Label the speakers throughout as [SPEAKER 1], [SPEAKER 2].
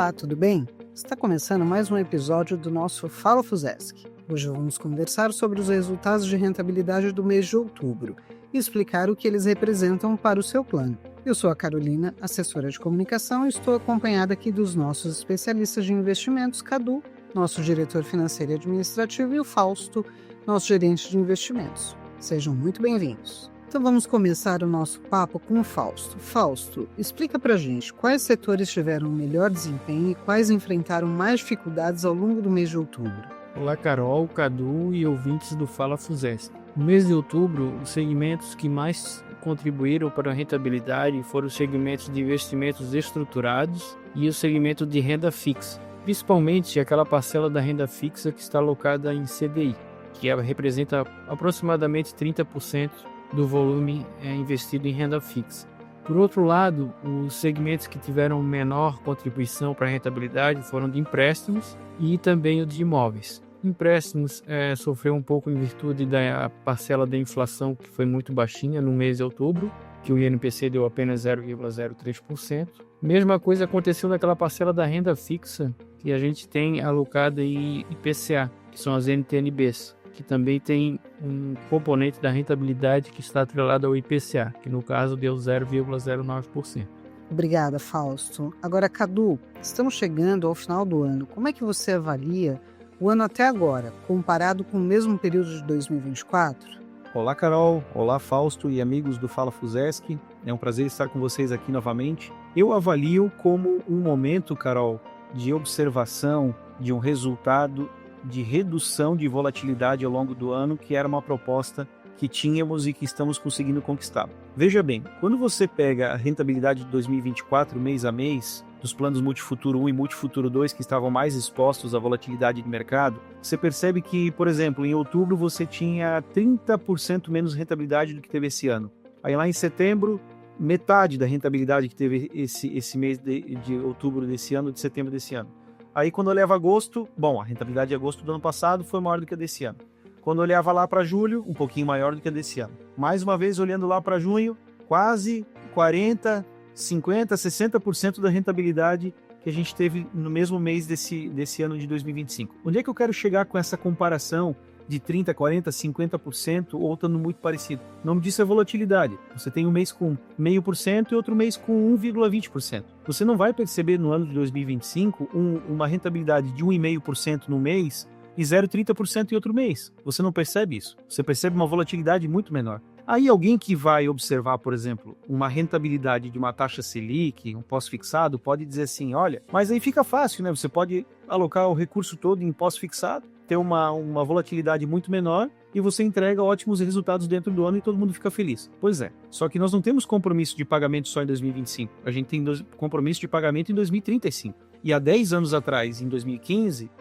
[SPEAKER 1] Olá, tudo bem? Está começando mais um episódio do nosso Fala Fusesc. Hoje vamos conversar sobre os resultados de rentabilidade do mês de outubro e explicar o que eles representam para o seu plano. Eu sou a Carolina, assessora de comunicação, e estou acompanhada aqui dos nossos especialistas de investimentos, Cadu, nosso diretor financeiro e administrativo, e o Fausto, nosso gerente de investimentos. Sejam muito bem-vindos. Então vamos começar o nosso papo com o Fausto. Fausto, explica pra gente quais setores tiveram melhor desempenho e quais enfrentaram mais dificuldades ao longo do mês de outubro.
[SPEAKER 2] Olá, Carol, Cadu e ouvintes do Fala Fusesc. No mês de outubro, os segmentos que mais contribuíram para a rentabilidade foram os segmentos de investimentos estruturados e o segmento de renda fixa, principalmente aquela parcela da renda fixa que está alocada em CDI, que representa aproximadamente 30% do volume investido em renda fixa. Por outro lado, os segmentos que tiveram menor contribuição para a rentabilidade foram de empréstimos e também o de imóveis. Empréstimos sofreu um pouco em virtude da parcela da inflação, que foi muito baixinha no mês de outubro, que o INPC deu apenas 0,03%. Mesma coisa aconteceu naquela parcela da renda fixa que a gente tem alocada em IPCA, que são as NTNBs, que também tem um componente da rentabilidade que está atrelado ao IPCA, que no caso deu 0,09%.
[SPEAKER 1] Obrigada, Fausto. Agora, Cadu, estamos chegando ao final do ano. Como é que você avalia o ano até agora, comparado com o mesmo período de 2024?
[SPEAKER 3] Olá, Carol. Olá, Fausto e amigos do Fala Fusesc. É um prazer estar com vocês aqui novamente. Eu avalio como um momento, Carol, de observação de um resultado de redução de volatilidade ao longo do ano, que era uma proposta que tínhamos e que estamos conseguindo conquistar. Veja bem, quando você pega a rentabilidade de 2024 mês a mês, dos planos Multifuturo 1 e Multifuturo 2 que estavam mais expostos à volatilidade de mercado, você percebe que, por exemplo, em outubro você tinha 30% menos rentabilidade do que teve esse ano. Aí lá em setembro, metade da rentabilidade que teve esse mês de outubro desse ano, de setembro desse ano. Aí quando olhava agosto, a rentabilidade de agosto do ano passado foi maior do que a desse ano. Quando olhava lá para julho, um pouquinho maior do que a desse ano. Mais uma vez, olhando lá para junho, quase 40%, 50%, 60% da rentabilidade que a gente teve no mesmo mês desse ano de 2025. Onde é que eu quero chegar com essa comparação de 30%, 40%, 50% ou estando muito parecido? O nome disso é volatilidade. Você tem um mês com 0,5% e outro mês com 1,20%. Você não vai perceber no ano de 2025 uma rentabilidade de 1,5% no mês e 0,30% em outro mês. Você não percebe isso. Você percebe uma volatilidade muito menor. Aí alguém que vai observar, por exemplo, uma rentabilidade de uma taxa Selic, um pós-fixado, pode dizer assim, olha, mas aí fica fácil, né? Você pode alocar o recurso todo em pós-fixado, ter uma volatilidade muito menor e você entrega ótimos resultados dentro do ano e todo mundo fica feliz. Pois é, só que nós não temos compromisso de pagamento só em 2025, a gente tem compromisso de pagamento em 2035. E há 10 anos atrás, em 2015,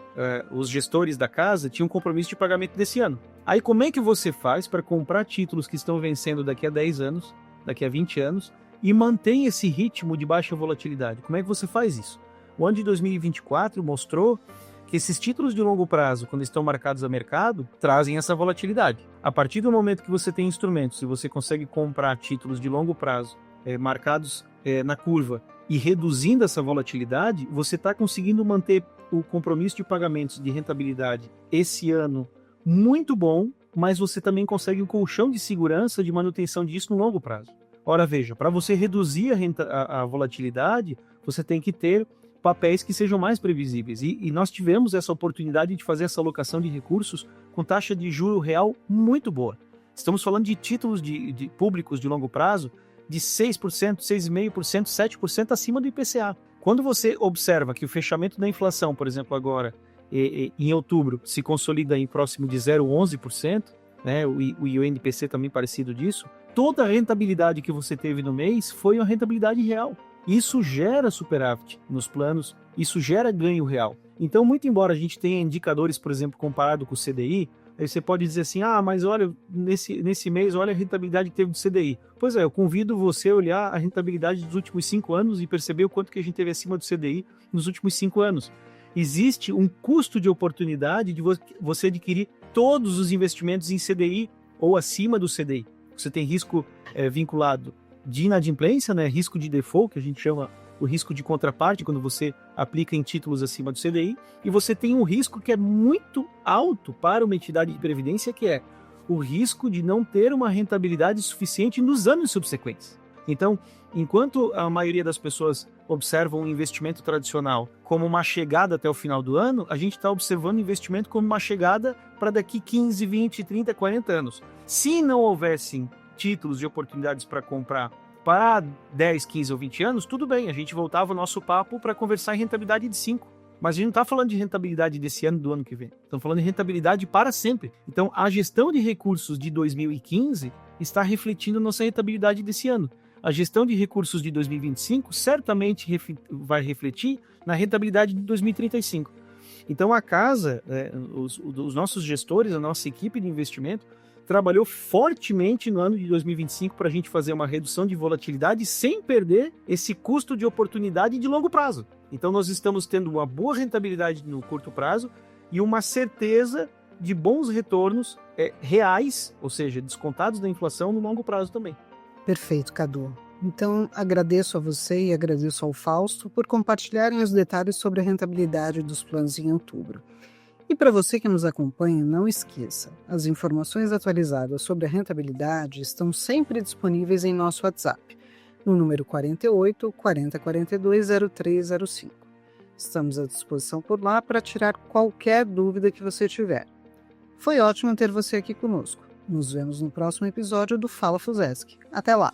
[SPEAKER 3] os gestores da casa tinham compromisso de pagamento desse ano. Aí como é que você faz para comprar títulos que estão vencendo daqui a 10 anos, daqui a 20 anos, e mantém esse ritmo de baixa volatilidade? Como é que você faz isso? O ano de 2024 mostrou que esses títulos de longo prazo, quando estão marcados a mercado, trazem essa volatilidade. A partir do momento que você tem instrumentos e você consegue comprar títulos de longo prazo marcados na curva e reduzindo essa volatilidade, você está conseguindo manter o compromisso de pagamentos de rentabilidade esse ano muito bom, mas você também consegue um colchão de segurança de manutenção disso no longo prazo. Ora, veja, para você reduzir a volatilidade, você tem que ter papéis que sejam mais previsíveis. E nós tivemos essa oportunidade de fazer essa alocação de recursos com taxa de juro real muito boa. Estamos falando de títulos de públicos de longo prazo de 6%, 6,5%, 7% acima do IPCA. Quando você observa que o fechamento da inflação, por exemplo, agora, em outubro, se consolida em próximo de 0,11%, né, o INPC também parecido disso, toda a rentabilidade que você teve no mês foi uma rentabilidade real. Isso gera superávit nos planos, isso gera ganho real. Então, muito embora a gente tenha indicadores, por exemplo, comparado com o CDI, aí você pode dizer assim, mas olha, nesse mês, olha a rentabilidade que teve do CDI. Pois é, eu convido você a olhar a rentabilidade dos últimos 5 anos e perceber o quanto que a gente teve acima do CDI nos últimos 5 anos. Existe um custo de oportunidade de você adquirir todos os investimentos em CDI ou acima do CDI. Você tem risco vinculado de inadimplência, né, risco de default, que a gente chama o risco de contraparte, quando você aplica em títulos acima do CDI, e você tem um risco que é muito alto para uma entidade de previdência, que é o risco de não ter uma rentabilidade suficiente nos anos subsequentes. Então, enquanto a maioria das pessoas observam o investimento tradicional como uma chegada até o final do ano, a gente está observando o investimento como uma chegada para daqui 15, 20, 30, 40 anos. Se não houvessem títulos de oportunidades para comprar para 10, 15 ou 20 anos, tudo bem, a gente voltava o nosso papo para conversar em rentabilidade de 5. Mas a gente não está falando de rentabilidade desse ano, do ano que vem. Estamos falando de rentabilidade para sempre. Então, a gestão de recursos de 2015 está refletindo nossa rentabilidade desse ano. A gestão de recursos de 2025 certamente vai refletir na rentabilidade de 2035. Então, a casa, os nossos gestores, a nossa equipe de investimento, trabalhou fortemente no ano de 2025 para a gente fazer uma redução de volatilidade sem perder esse custo de oportunidade de longo prazo. Então, nós estamos tendo uma boa rentabilidade no curto prazo e uma certeza de bons retornos reais, ou seja, descontados da inflação no longo prazo também.
[SPEAKER 1] Perfeito, Cadu. Então, agradeço a você e agradeço ao Fausto por compartilharem os detalhes sobre a rentabilidade dos planos em outubro. E para você que nos acompanha, não esqueça, as informações atualizadas sobre a rentabilidade estão sempre disponíveis em nosso WhatsApp, no número 48 40 42 0305. Estamos à disposição por lá para tirar qualquer dúvida que você tiver. Foi ótimo ter você aqui conosco. Nos vemos no próximo episódio do Fala Fusesc. Até lá!